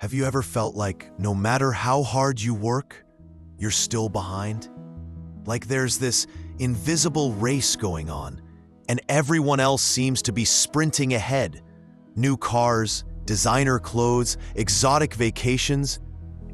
Have you ever felt like no matter how hard you work, you're still behind? Like there's this invisible race going on, and everyone else seems to be sprinting ahead. New cars, designer clothes, exotic vacations,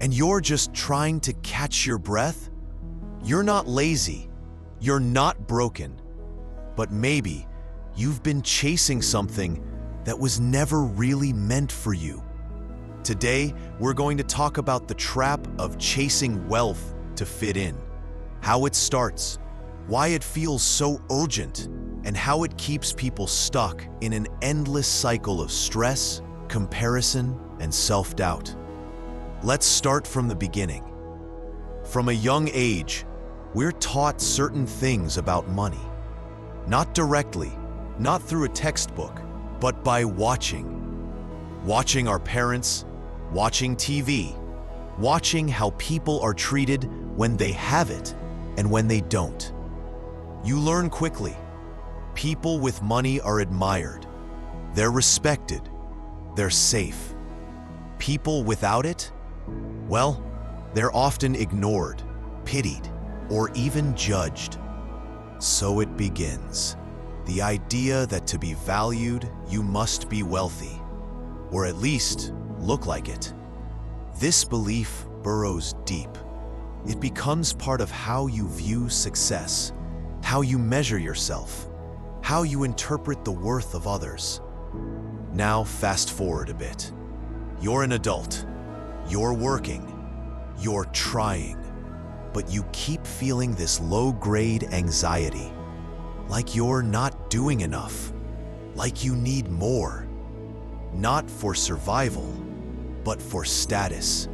and you're just trying to catch your breath? You're not lazy, you're not broken, but maybe you've been chasing something that was never really meant for you. Today, we're going to talk about the trap of chasing wealth to fit in, how it starts, why it feels so urgent, and how it keeps people stuck in an endless cycle of stress, comparison, and self-doubt. Let's start from the beginning. From a young age, we're taught certain things about money. Not directly, not through a textbook, but by watching. Watching our parents, watching TV, watching how people are treated when they have it and when they don't. You learn quickly. People with money are admired. They're respected. They're safe. People without it? Well, they're often ignored, pitied, or even judged. So it begins. The idea that to be valued, you must be wealthy, or at least look like it. This belief burrows deep. It becomes part of how you view success, how you measure yourself, how you interpret the worth of others. Now fast forward a bit. You're an adult. You're working. You're trying. But you keep feeling this low-grade anxiety, like you're not doing enough, like you need more. Not for survival, but for status,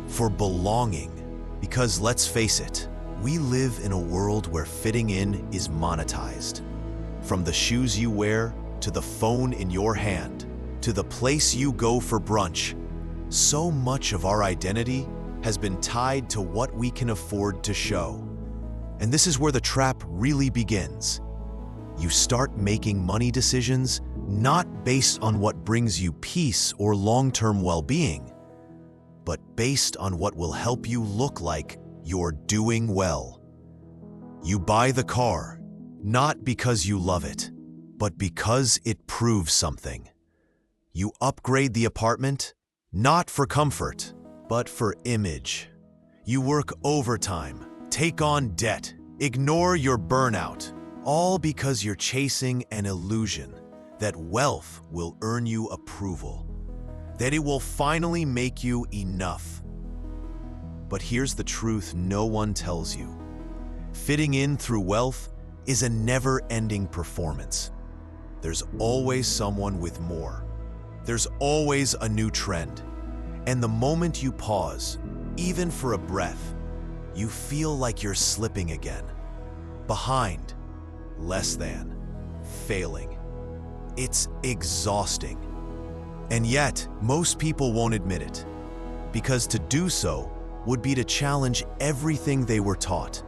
for belonging. Because let's face it, we live in a world where fitting in is monetized. From the shoes you wear, to the phone in your hand, to the place you go for brunch, so much of our identity has been tied to what we can afford to show. And this is where the trap really begins. You start making money decisions not based on what brings you peace or long-term well-being, but based on what will help you look like you're doing well. You buy the car, not because you love it, but because it proves something. You upgrade the apartment, not for comfort, but for image. You work overtime, take on debt, ignore your burnout, all because you're chasing an illusion that wealth will earn you approval, that it will finally make you enough. But here's the truth no one tells you. Fitting in through wealth is a never-ending performance. There's always someone with more. There's always a new trend. And the moment you pause, even for a breath, you feel like you're slipping again. Behind, less than, failing. It's exhausting. And yet, most people won't admit it, because to do so would be to challenge everything they were taught.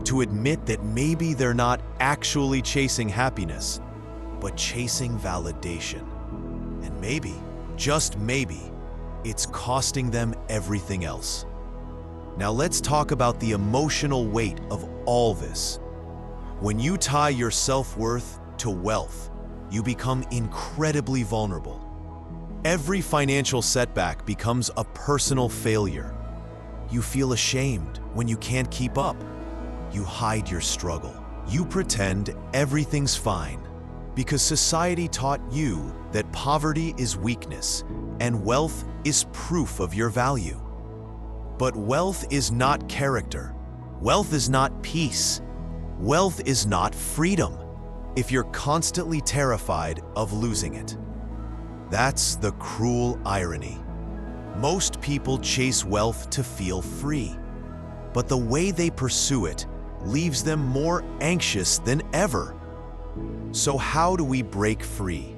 To admit that maybe they're not actually chasing happiness, but chasing validation. And maybe, just maybe, it's costing them everything else. Now let's talk about the emotional weight of all this. When you tie your self-worth to wealth, you become incredibly vulnerable. Every financial setback becomes a personal failure. You feel ashamed when you can't keep up. You hide your struggle. You pretend everything's fine because society taught you that poverty is weakness and wealth is proof of your value. But wealth is not character. Wealth is not peace. Wealth is not freedom if you're constantly terrified of losing it. That's the cruel irony. Most people chase wealth to feel free, but the way they pursue it leaves them more anxious than ever. So how do we break free?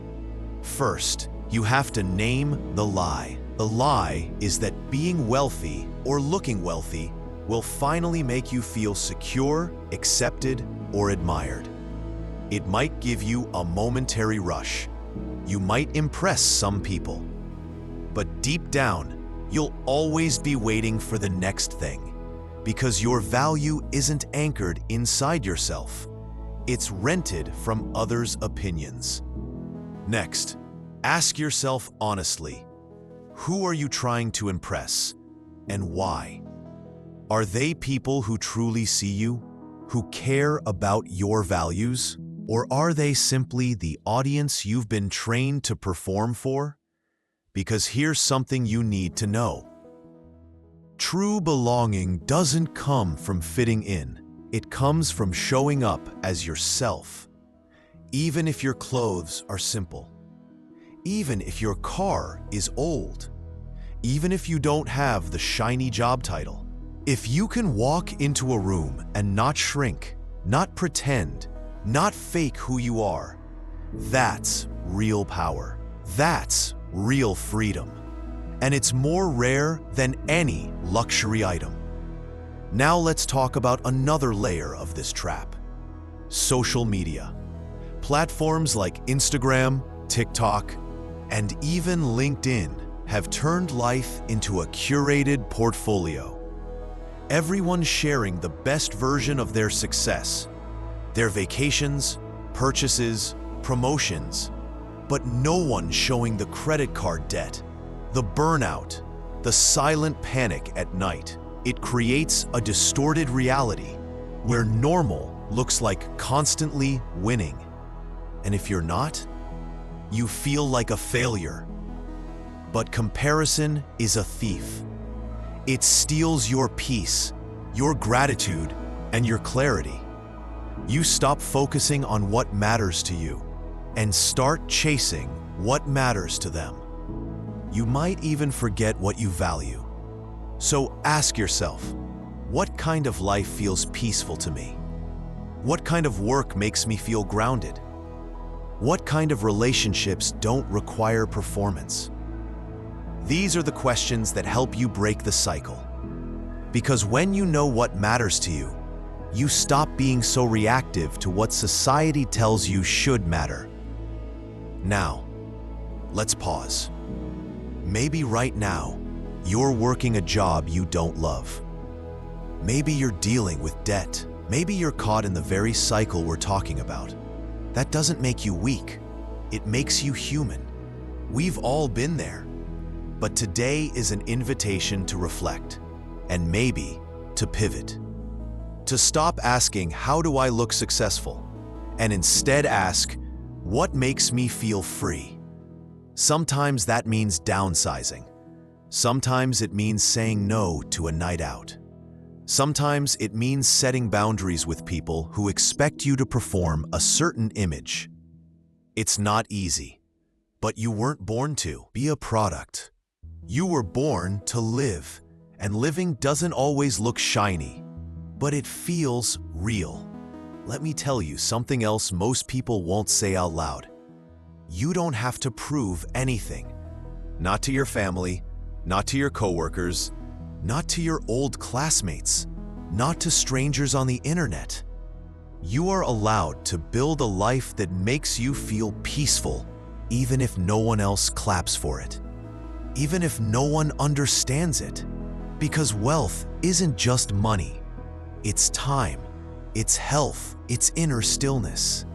First, you have to name the lie. The lie is that being wealthy or looking wealthy will finally make you feel secure, accepted, or admired. It might give you a momentary rush. You might impress some people. But deep down, You'll always be waiting for the next thing, because your value isn't anchored inside yourself. It's rented from others' opinions. Next, ask yourself honestly, who are you trying to impress, and why? Are they people who truly see you, who care about your values? Or are they simply the audience you've been trained to perform for? Because here's something you need to know. True belonging doesn't come from fitting in. It comes from showing up as yourself. Even if your clothes are simple. Even if your car is old. Even if you don't have the shiny job title. If you can walk into a room and not shrink, not pretend, not fake who you are, that's real power. That's real freedom. And it's more rare than any luxury item. Now let's talk about another layer of this trap. Social media. Platforms like Instagram, TikTok, and even LinkedIn have turned life into a curated portfolio. Everyone sharing the best version of their success, their vacations, purchases, promotions, but no one showing the credit card debt, the burnout, the silent panic at night. It creates a distorted reality where normal looks like constantly winning. And if you're not, you feel like a failure. But comparison is a thief. It steals your peace, your gratitude, and your clarity. You stop focusing on what matters to you and start chasing what matters to them. You might even forget what you value. So ask yourself, what kind of life feels peaceful to me? What kind of work makes me feel grounded? What kind of relationships don't require performance? These are the questions that help you break the cycle. Because when you know what matters to you, you stop being so reactive to what society tells you should matter. Now, let's pause. Maybe right now, you're working a job you don't love. Maybe you're dealing with debt. Maybe you're caught in the very cycle we're talking about. That doesn't make you weak. It makes you human. We've all been there. But today is an invitation to reflect, and maybe to pivot. To stop asking, how do I look successful? And instead ask, what makes me feel free? Sometimes that means downsizing. Sometimes it means saying no to a night out. Sometimes it means setting boundaries with people who expect you to perform a certain image. It's not easy, but you weren't born to be a product. You were born to live, and living doesn't always look shiny, but it feels real. Let me tell you something else most people won't say out loud. You don't have to prove anything. Not to your family, not to your coworkers, not to your old classmates, not to strangers on the internet. You are allowed to build a life that makes you feel peaceful, even if no one else claps for it, even if no one understands it. Because wealth isn't just money. It's time, it's health, it's inner stillness.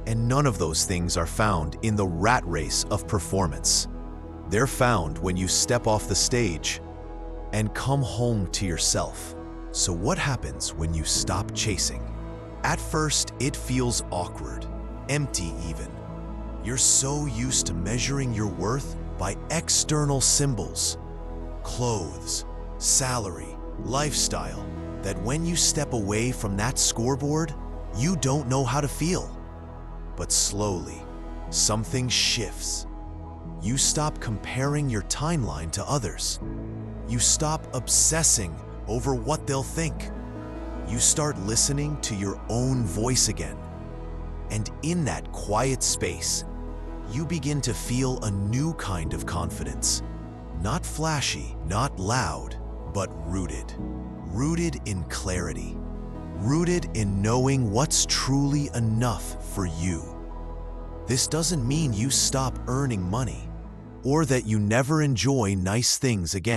And none of those things are found in the rat race of performance. They're found when you step off the stage and come home to yourself. So what happens when you stop chasing? At first, it feels awkward, empty even. You're so used to measuring your worth by external symbols, clothes, salary, lifestyle, that when you step away from that scoreboard, you don't know how to feel. But slowly, something shifts. You stop comparing your timeline to others. You stop obsessing over what they'll think. You start listening to your own voice again. And in that quiet space, you begin to feel a new kind of confidence. Not flashy, not loud, but rooted. Rooted in clarity. Rooted in knowing what's truly enough for you. This doesn't mean you stop earning money, or that you never enjoy nice things again.